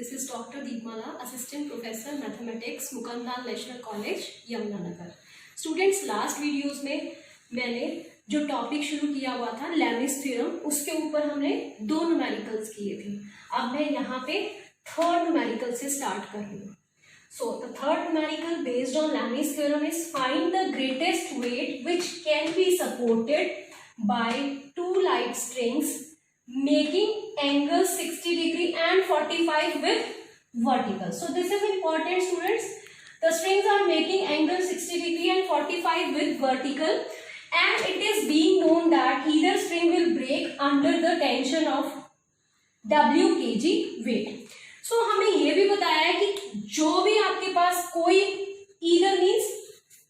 This is Dr. Deepmala, Assistant Professor Mathematics, Mukandal National College, Yamunanagar. Students, last videos में मैंने जो topic शुरू किया हुआ था लैमिस थ्योरम, उसके ऊपर हमने दो न्यूमेरिकल्स किए थे। अब मैं यहाँ पे थर्ड न्यूमेरिकल से स्टार्ट कर रही हूँ। So the third numerical based on Lami's theorem is find the greatest weight which can be supported by two light strings making angles 60 degree and 45 with vertical. So this is important, students. The strings are making angle 60 degree and 45 with vertical, and it is being known that either string will break under the tension of W kg weight. So हमें ये भी बताया है कि जो भी आपके पास कोई ईदर मीन्स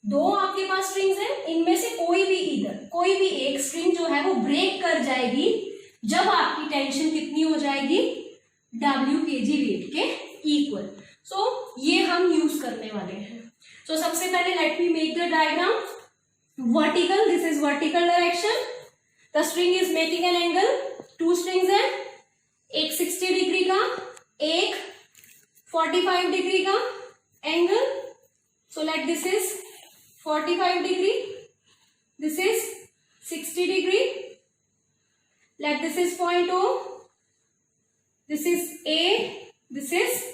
दो आपके पास स्ट्रिंग्स हैं, इनमें से कोई भी एक स्ट्रिंग जो है वो ब्रेक कर जाएगी जब आपकी टेंशन कितनी हो जाएगी, W kg वेट के इक्वल। सो ये हम यूज करने वाले हैं। सो सबसे पहले let me make the diagram. Vertical, this is vertical direction, the string is making an angle, two strings है, एक 60 डिग्री का, एक 45 डिग्री का angle. So let this is 45 degree, this is 60 degree, let this is point O, this is A, this is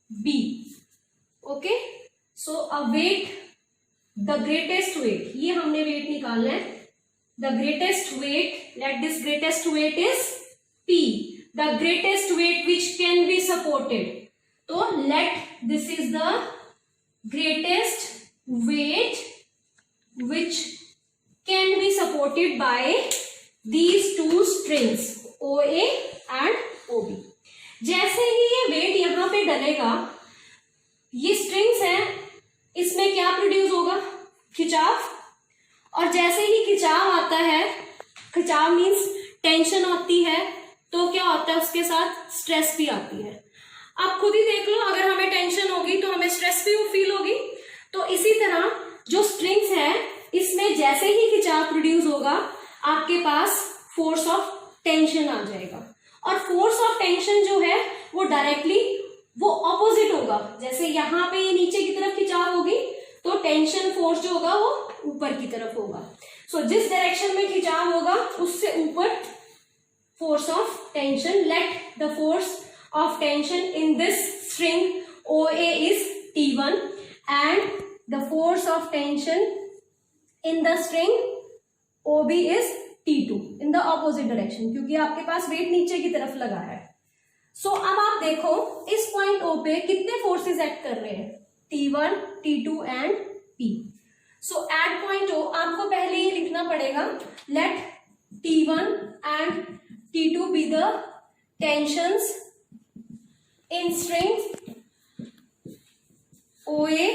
B. Okay, so a weight, the greatest weight, ये हमने weight निकालना है। The greatest weight, let this greatest weight is P, the greatest weight which can be supported. तो let this is the greatest weight which can be supported by these two strings OA and OB। जैसे ही ये wait यहाँ पे डलेगा, ये strings हैं, इसमें क्या produce होगा, खिंचाव। और जैसे ही खिंचाव आता है, खिंचाव मीन्स टेंशन आती है, तो क्या होता है, उसके साथ स्ट्रेस भी आती है। आप खुद ही देख लो, अगर हमें टेंशन होगी तो हमें स्ट्रेस भी फील होगी। तो इसी तरह जो स्ट्रिंग्स है, इसमें जैसे ही खिंचाव प्रोड्यूस होगा, आपके पास फोर्स ऑफ टेंशन आ जाएगा। और फोर्स ऑफ टेंशन जो है वो डायरेक्टली वो ऑपोजिट होगा। जैसे यहाँ पे ये नीचे की तरफ खिंचाव होगी, तो टेंशन फोर्स जो होगा वो ऊपर की तरफ होगा। सो जिस डायरेक्शन में खिंचाव होगा उससे ऊपर force of tension. Let the force of tension in this string OA is T1 and the force of tension in the string OB is T2 in the opposite direction, क्योंकि आपके पास वेट नीचे की तरफ लगा है। सो अब आप देखो इस पॉइंट O पे कितने फोर्सेस एक्ट कर रहे हैं, T1, T2 and P। So at point O आपको पहले ये लिखना पड़ेगा, let T1 and T2 be the tensions in strings OA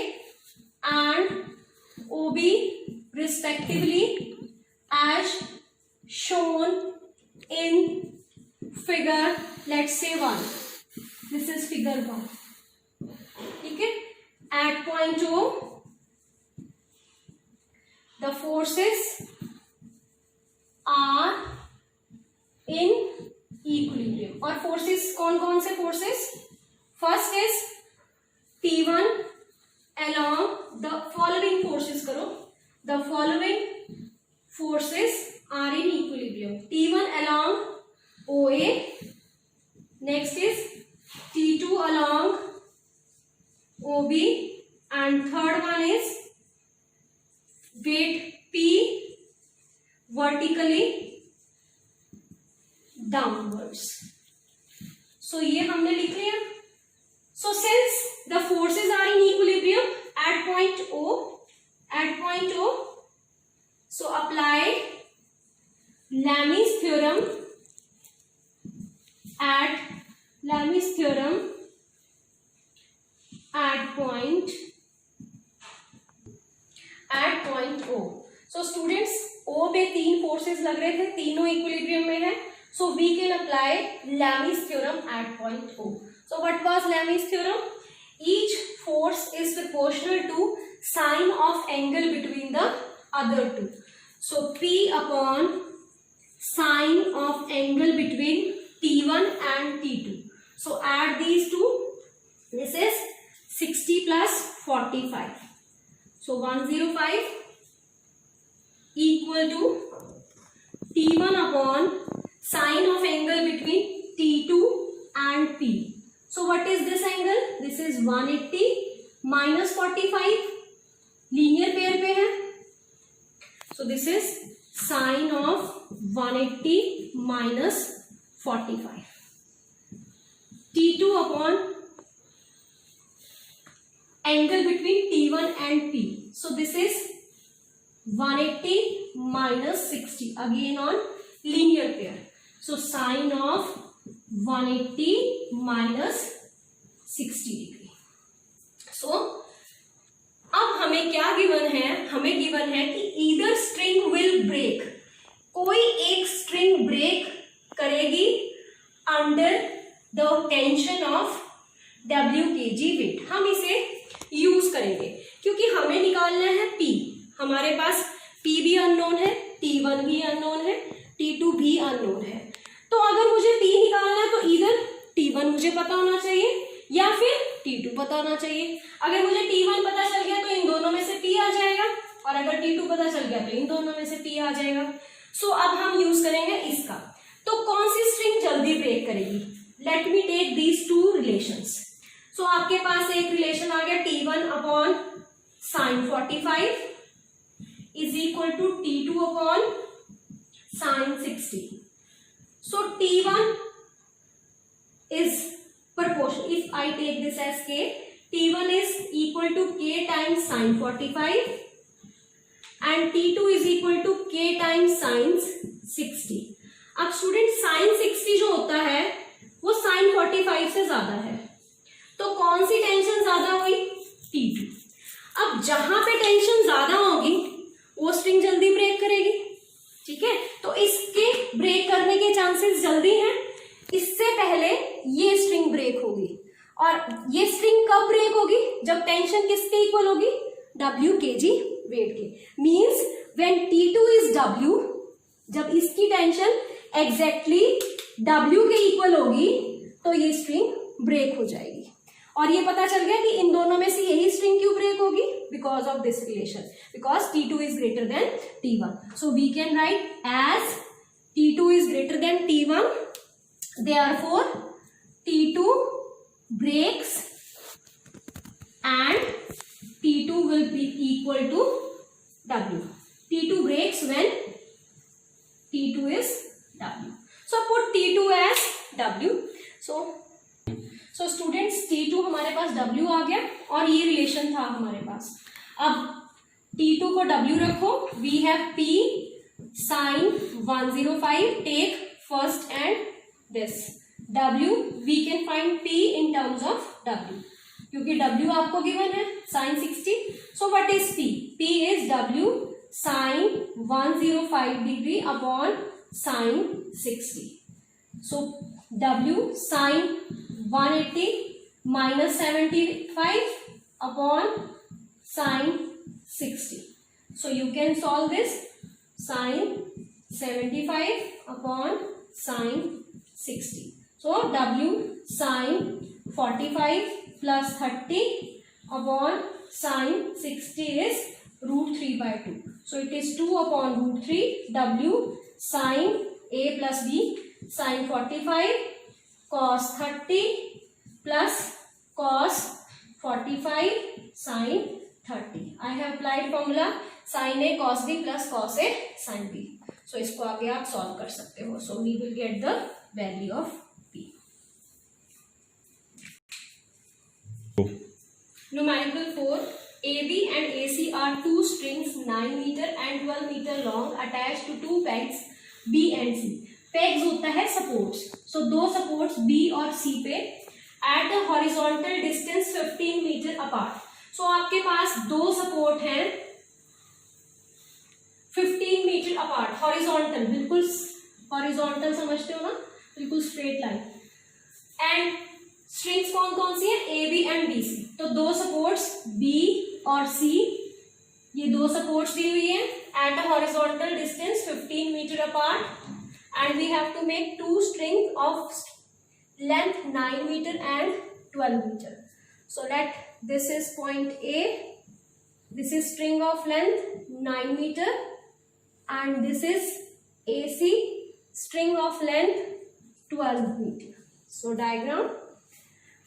and OB respectively as shown in figure, let's say 1. This is figure 1. ठीक है। At point O, the forces are in equilibrium। और forces कौन कौन से forces? First is T1 along the following forces करो, the following forces are in equilibrium। T1 along OA, next is T2 along OB, and third one is weight P vertically downwards। so ये हमने लिख लिया। so since the forces are in equilibrium at point O, so apply Lami's theorem at point O। so students, O पे तीन forces लग रहे थे, तीनों इक्विलिब्रियम में है। so we can apply Lami's theorem at point O। so what was Lami's theorem? Each force is proportional to sine of angle between the other two। so P upon sine of angle between T1 and T2। so add these two, 45. So 105 equal to T1 upon sine of angle between T2 and P. So what is this angle? This is 180 minus 45. Linear pair पे है. So this is sine of 180 minus 45. T2 upon angle between T1 and P. So this is 180 minus 60, again on linear pair. So sine of 180 minus 60 degree. So अब हमें क्या given है? हमें given है कि either string will break, कोई एक string break करेगी under the tension of W kg weight. हम इसे यूज करेंगे क्योंकि हमें निकालना है P. हमारे पास P भी अननोन है, T1 भी अननोन है, T2 भी अननोन है. तो अगर मुझे P निकालना है तो इधर T1 मुझे पता होना चाहिए या फिर T2 पता होना चाहिए. अगर मुझे T1 पता चल गया तो इन दोनों में से P आ जाएगा और अगर T2 पता चल गया तो इन दोनों में से P आ जाएगा. सो अब हम यूज करेंगे इसका. तो कौन सी स्ट्रिंग जल्दी ब्रेक करेगी? Let me take these two relations. So आपके पास एक रिलेशन आ गया T1 upon sine 45 is equal to T2 upon sine 60. So T1 is proportion. If I take this as k, T1 is equal to k times sin 45 and T2 is equal to k times sin 60. अब student sin 60 जो होता है वो sin 45 से ज्यादा है, तो कौन सी टेंशन ज्यादा हुई? T2. अब जहां पे टेंशन ज्यादा होगी वो स्ट्रिंग जल्दी ब्रेक करेगी. ठीक है, तो इसके ब्रेक करने के चांसेस जल्दी हैं. इससे पहले ये स्ट्रिंग ब्रेक होगी और ये स्ट्रिंग कब ब्रेक होगी? जब टेंशन किसके इक्वल होगी? W kg वेट के. Means when T2 is W, जब इसकी टेंशन एग्जैक्टली W के इक्वल होगी तो ये स्ट्रिंग ब्रेक हो जाएगी. और ये पता चल गया कि इन दोनों में से यही स्ट्रिंग क्यों ब्रेक होगी? Because of this relation, because T2 is greater than T1. So we can write as T2 is greater than T1. Therefore, T2 breaks and T2 will be equal to W. T2 breaks when T2 is W. So put T2 as W. So students, T2 हमारे पास W आ गया और ये relation था हमारे पास. अब T2 को W रखो. We have P sin 105. Take first and this W. We can find P in terms of W क्योंकि W आपको गिवन है sin 60. So what is P? P is W sin 105 degree upon sin 60. So W sin 180 minus 75 upon sin 60. So you can solve this. Sin 75 upon sin 60. So W sin 45 plus 30 upon sin 60 is root 3 by 2. So it is 2 upon root 3. W sin A plus B sin 45 cos 30 plus cos 45 sin 30. I have applied formula sin A cos B plus cos A sin B. So इसको आगे आप solve कर सकते हो. So we will get the value of P. Numerical 4. AB and AC are two strings 9 meter and 12 meter long attached to two pegs B and C. Pegs होता है supports. So दो supports B और C पे at the horizontal distance 15 meter apart. So आपके पास दो support हैं 15 metre apart. Horizontal, बिल्कुल horizontal समझते हो ना, बिल्कुल स्ट्रेट लाइन. एंड स्ट्रिंग्स कौन कौन सी है? A B and B C. तो दो सपोर्ट्स बी और सी, ये दो सपोर्ट्स दी हुई है at a horizontal distance 15 metre apart and we have to make two strings of length 9 metre and 12 metre. So let this is point A. This is string of length 9 meter and this is AC, string of length 12 meter. So diagram.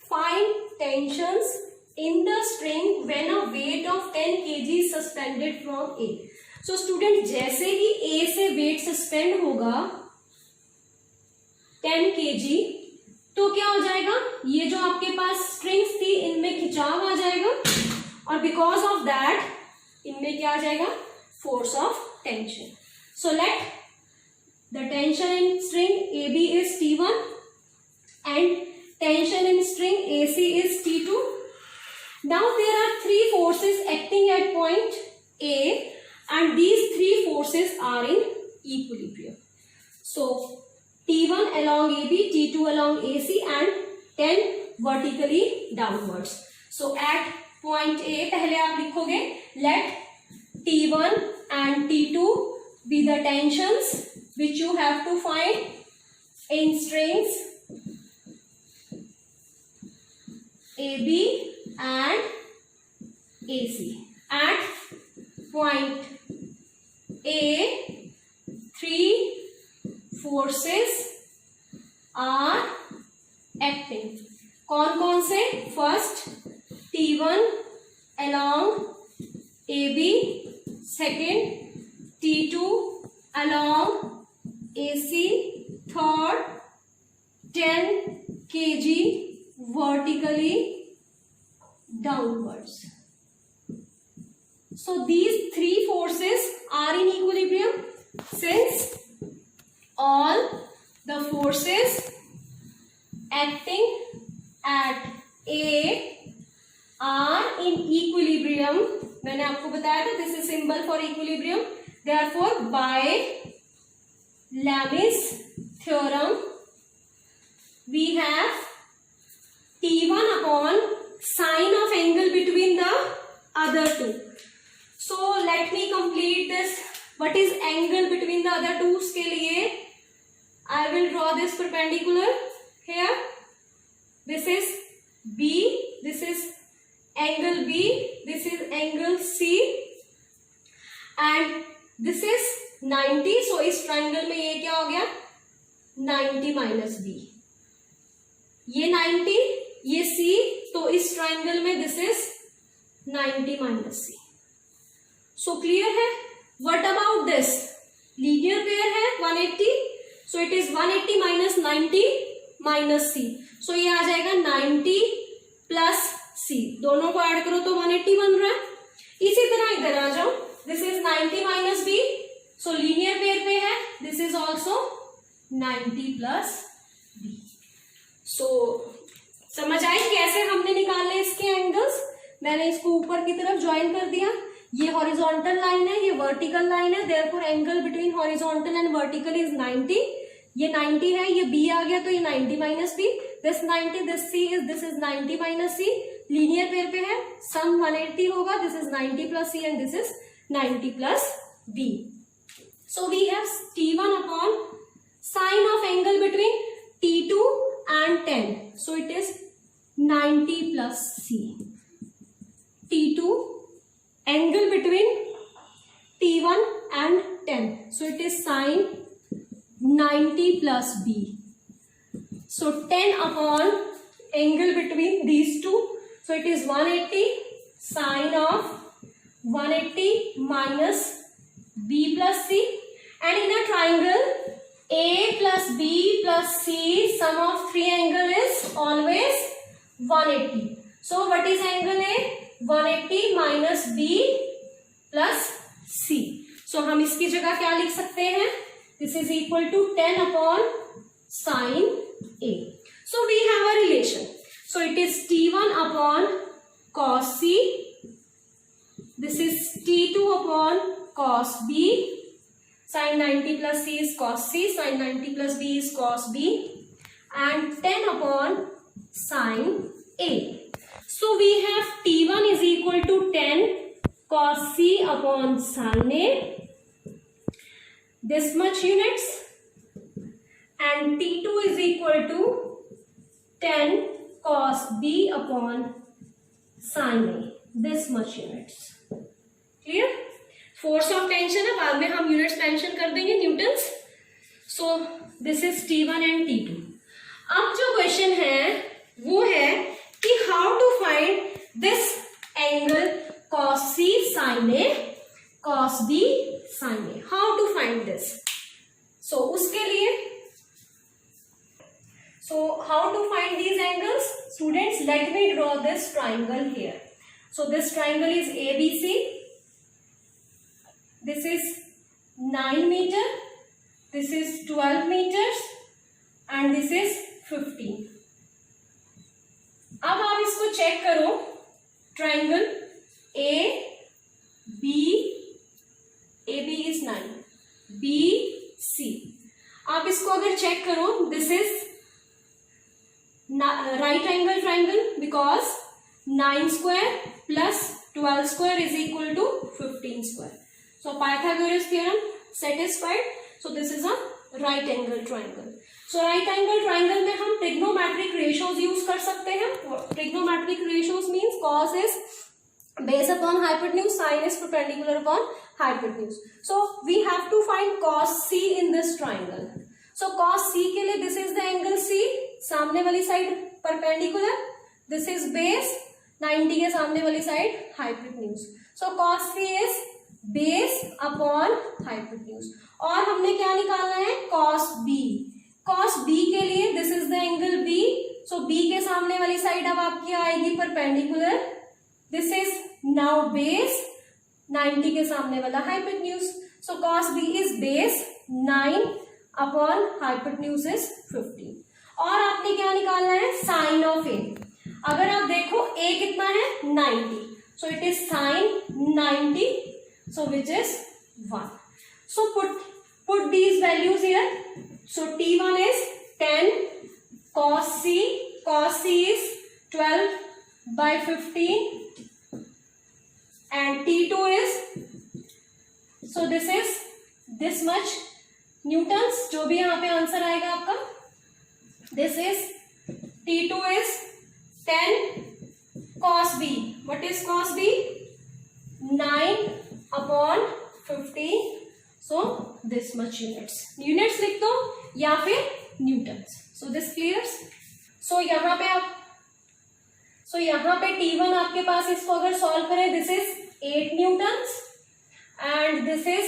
Find tensions in the string when a weight of 10 kg is suspended from A. So student, जैसे ही A से weight suspend होगा 10 kg, तो क्या हो जाएगा, ये जो आपके पास स्ट्रिंग्स थी इनमें खिंचाव आ जाएगा और बिकॉज ऑफ दैट इनमें क्या आ जाएगा, force of tension. So let the tension in string AB is T1 and tension in string AC is T2. Now there are three forces acting at point A and these three forces are in equilibrium. So T1 along AB, T2 along AC and 10 vertically downwards. So at point A पहले आप लिखोगे let T1 and T2 be the tensions which you have to find in strings AB and AC. At point A, three forces are acting. कौन कौन से? First T1 along AB, second T2 along AC, third 10 kg vertically downwards. So these three forces are in equilibrium since all the forces acting at A are in equilibrium. मैंने आपको बताया था this is symbol for equilibrium. Therefore by Lami's theorem we have T1 upon sine of angle between the other two. So let me complete this. What is angle between the other two? के लिए I will draw this perpendicular here. This is B. This is angle B. This is angle C. And this is 90. So इस triangle में ये क्या हो गया? 90 minus B. ये 90, ये C. तो इस triangle में this is 90 minus C. So clear है? What about this? Linear pair है 180. So it is 180 minus 90 minus C. So ये आ जाएगा 90 plus C. दोनों को ऐड करो तो 180 बन रहा है. इसी तरह इधर आ जाओ. This is 90 minus B. So linear pair पे है. This is also 90 plus B. So समझ आई कैसे हमने निकाले इसके एंगल्स? मैंने इसको ऊपर की तरफ ज्वाइन कर दिया. ये हॉरिजॉन्टल लाइन है, ये वर्टिकल लाइन है. Therefore angle between horizontal and vertical is 90. ये 90 है, ये B आ गया तो ये 90 minus B. This 90, this C is, this is 90 minus C. Linear pair पे है, सम 180 होगा. This is 90 plus C and this is 90 plus B. So we have T1 upon sine of angle between T2 and 10. So it is 90 plus C. T2 angle between T1 and 10. So it is sine 90 plus B. So 10 upon angle between these two. So it is 180 sine of 180 minus B plus C. And in a triangle A plus B plus C, sum of three angle is always 180. So what is angle A? 180 minus B plus C. So हम इसकी जगह क्या लिख सकते हैं? This is equal to 10 upon sine A. So we have a relation. So it is T1 upon cos C. This is T2 upon cos B. Sin 90 plus C is cos C. Sin 90 plus B is cos B. And 10 upon sine A. So we have T1 is equal to 10 cos C upon sin A. This much units. And T2 is equal to 10 cos B upon sine A, this much units. Clear? Force of tension है, बाद में हम units mention कर देंगे, newtons. So this is T1 and T2। अब जो question है वो है कि how to find this angle cos C sin A, cos B sin A, how to find this? So उसके लिए, so how to find these angles? Students, let me draw this triangle here. So this triangle is ABC. This is 9 meter, this is 12 meters and this is 15. अब आप इसको check करो, triangle A B is 9, B C. आप इसको अगर check करो, this is right angle triangle because 9 square plus 12 square is equal to 15 square. So Pythagoras theorem satisfied. So this is a right angle triangle. So right angle triangle में हम trigonometric ratios use कर सकते हैं। Trigonometric ratios means cos is based upon hypotenuse, sin is perpendicular upon hypotenuse. So we have to find cos C in this triangle. So cos C के लिए this is the angle C, सामने वाली side perpendicular, this is base, 90 के सामने वाली side hypotenuse. So cos C is base upon hypotenuse. और हमने क्या निकालना है, cos B। cos B के लिए this is the angle B, so B के सामने वाली साइड अब आपकी आएगी perpendicular, this is now base, 90 के सामने वाला hypotenuse. So cos B is base 9 upon hypotenuse is 15। और आपने क्या निकालना है, साइन ऑफ A। अगर आप देखो A कितना है, 90, so it is sine 90, so which is 1। So put these values here. So T1 is 10 cos C is 12 by 15 and T2 is, so this is this much newtons, जो भी यहाँ पे answer आएगा आपका, this is T2 is 10 cos B. What is cos B? 9 upon 15. So this much units. Units लिख दो या फिर Newton's. So this clears. So यहाँ पे T1 आपके पास, इसको अगर सॉल्व करें, this is 8 Newton's and this is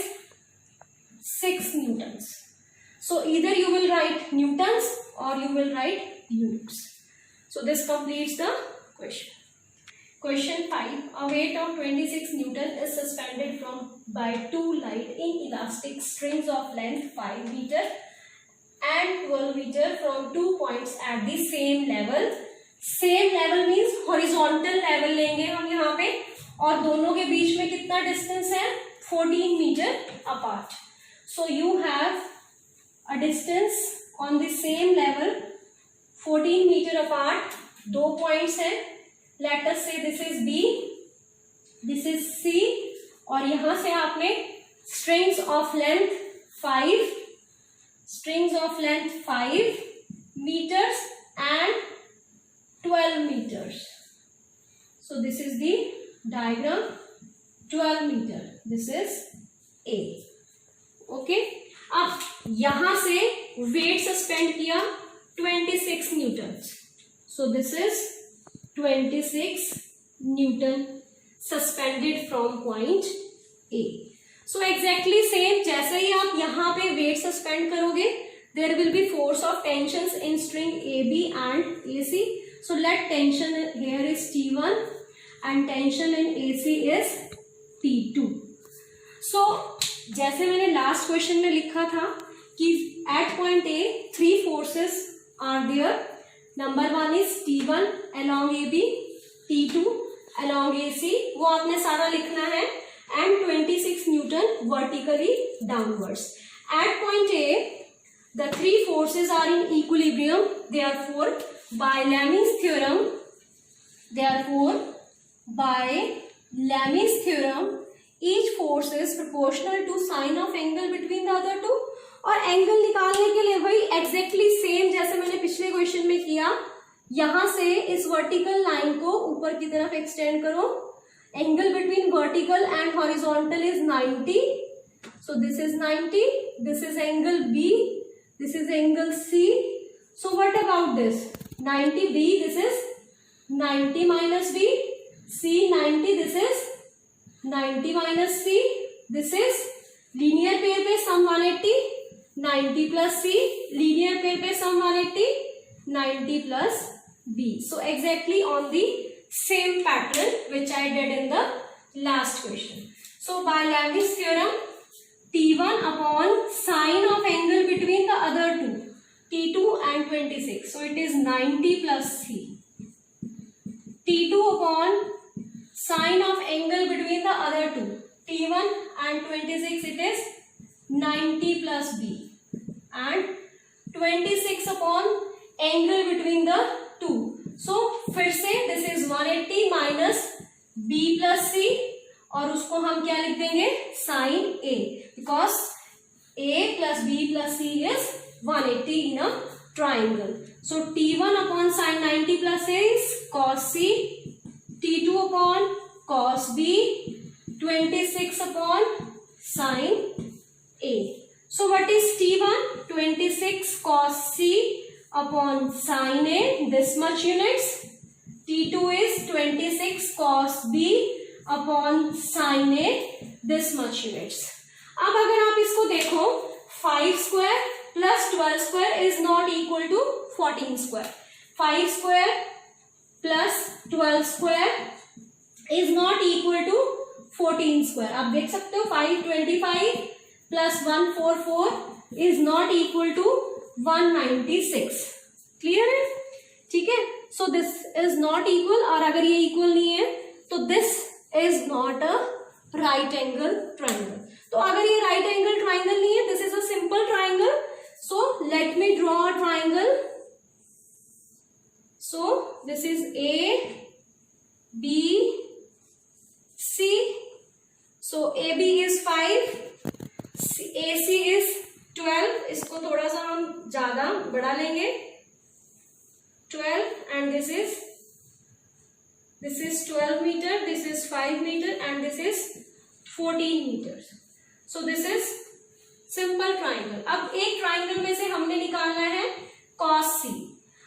6 Newton's. So either you will write newtons or you will write units. So this completes the question. Question 5. A weight of 26 Newton is suspended by two light inelastic strings of length 5 meter and 12 meter from 2 points at the same level. Same level means horizontal level लेंगे हम यहाँ पे, और दोनों के बीच में कितना distance है, 14 metre apart. So you have a distance on the same level 14 meter apart. दो पॉइंट्स हैं, let us say this is B, this is C, और यहां से आपने strings of length 5 meters and 12 meters. So this is the diagram, 12 meter, this is A. Okay, अब यहां से weight suspend किया 26 Newton, so this is 26 Newton suspended from point A. So exactly same, जैसे ही आप यहाँ पे weight suspend करोगे, there will be force of tensions in string AB and AC. So let tension here is T1 and tension in AC is T2. So जैसे मैंने last question में लिखा था कि at point A 3 forces are there. Number 1 is T1 along AB, T2 along AC, वो आपने सारा लिखना है, and 26 Newton vertically downwards. At point A, the 3 forces are in equilibrium. Therefore, by Lami's theorem, each force is proportional to sine of angle between the other two. और angle निकालने के लिए वही एग्जैक्टली सेम जैसे मैंने पिछले question में किया, यहां से इस वर्टिकल लाइन को ऊपर की तरफ एक्सटेंड करो. Angle between vertical and horizontal is 90. So this is 90. This is angle B. This is angle C. So what about this? 90B. This is 90 minus B. C 90. This is 90 minus C. This is linear pair पे sum 180. 90 plus C. Linear pair पे sum 180. 90 plus B. So exactly on the same pattern which I did in the last question. So by Lami's theorem, T1 upon sine of angle between the other two, T2 and 26. So it is 90 plus C. T2 upon sine of angle between the other two, T1 and 26, it is 90 plus B. And 26 upon angle between the two. So फिर से this is 180 minus B plus C. और उसको हम क्या लिख देंगे? Sine A, because A plus B plus C is 180 in a triangle. So T1 upon sine 90 plus A is cos C. T2 upon cos B. 26 upon sine A. So what is T1? 26 cos C upon sine A, this much units. T2 is 26 cos B upon sine A, this much units. अब अगर आप इसको देखो, 5 square plus 12 square is not equal to 14 square. 5 square plus 12 square is not equal to 14 square. आप देख सकते हो 525 plus 144 is not equal to 196. Clear है? ठीक है. So this is not equal. और अगर ये equal नहीं है तो this is not a right angle triangle. तो अगर ये right angle triangle नहीं है, this is a simple triangle. So let me draw a triangle. So this is A, B, C. So AB is 5, AC is 12. इसको थोड़ा सा हम ज्यादा बढ़ा लेंगे. 12 and this is 12 meter, this is 5 meter and this is 14 meters. So this is simple triangle. अब एक triangle में से हमने निकालना है cos C.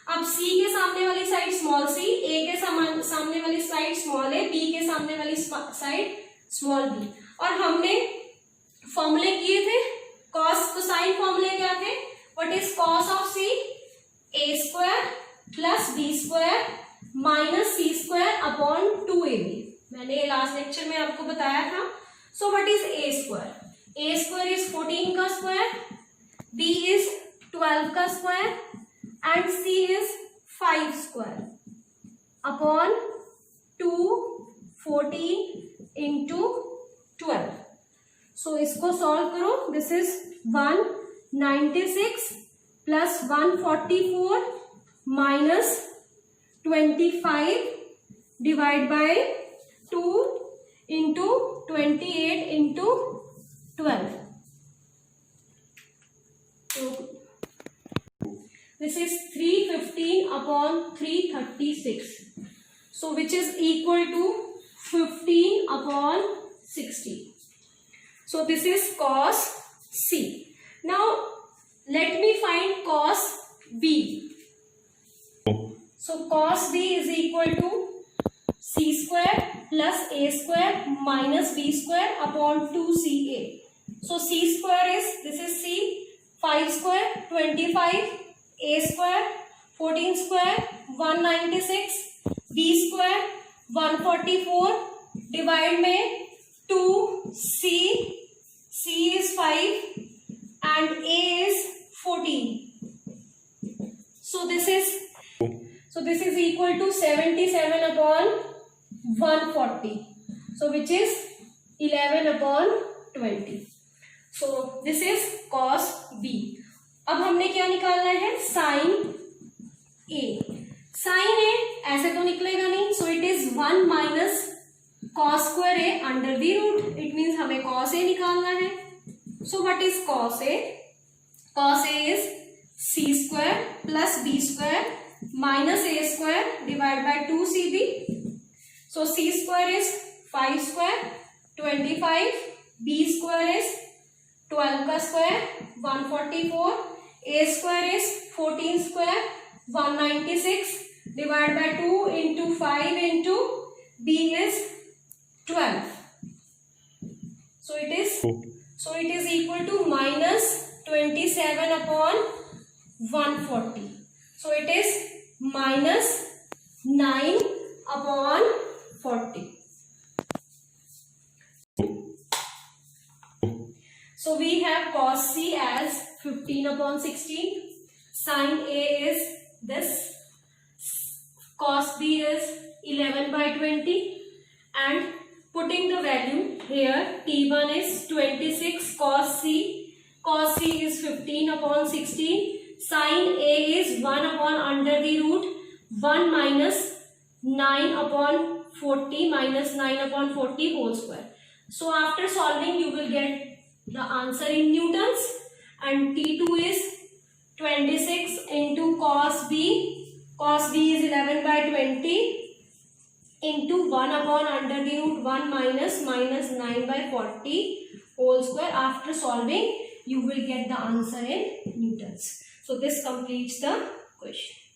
अब C के सामने वाली साइड स्मॉल c, A के सामने वाली साइड स्मॉल a, B के सामने वाली साइड स्मॉल b. और हमने फॉर्मूले किए थे cos कोसाइन फॉर्मूले क्या थे? What is cos of C? A square plus B square minus C square upon 2ab. मैंने लास्ट लेक्चर में आपको बताया था. So what is A square? A square is 14 का स्क्वायर, बी इज 12 का square and C is 5 square upon 214 into 12. सो इसको solve करो. This is 196 plus 144 minus 25 divide by 2 into 28 into 12. So this is 315 upon 336. So which is equal to 15 upon 60. So this is cos C. Now let me find cos B. So cos B is equal to C square plus A square minus B square upon 2CA. So C square is, this is C, 5 square 25, A square 14 square 196, B square 144, divide में 2C, C is 5 and A is 14. So this is equal to 77 upon 140. So which is 11 upon 20. So this is cos B. अब हमने क्या निकालना है? Sign A. Sign A ऐसे तो निकलेगा नहीं. So it is 1 minus cos square A under the root. It means हमें cos A निकालना है. So what is cos A? Cos A is C square plus B square minus a square divided by 2cb. So c square is 5 square 25, b square is 12 का square 144, a square is 14 square 196 divided by 2 into 5 into b is 12. So it is equal to minus 27 upon 140. So it is minus 9 upon 40. So we have cos c as 15 upon 16. Sin a is this. Cos b is 11 by 20. And putting the value here, t1 is 26 cos c. Cos c is 15 upon 16. Sin a is 1 upon under the root 1 minus 9 upon 40 minus 9 upon 40 whole square. So after solving you will get the answer in newtons, and t2 is 26 into cos b. Cos b is 11 by 20 into 1 upon under the root 1 minus 9 by 40 whole square. After solving you will get the answer in newtons. So this completes the question.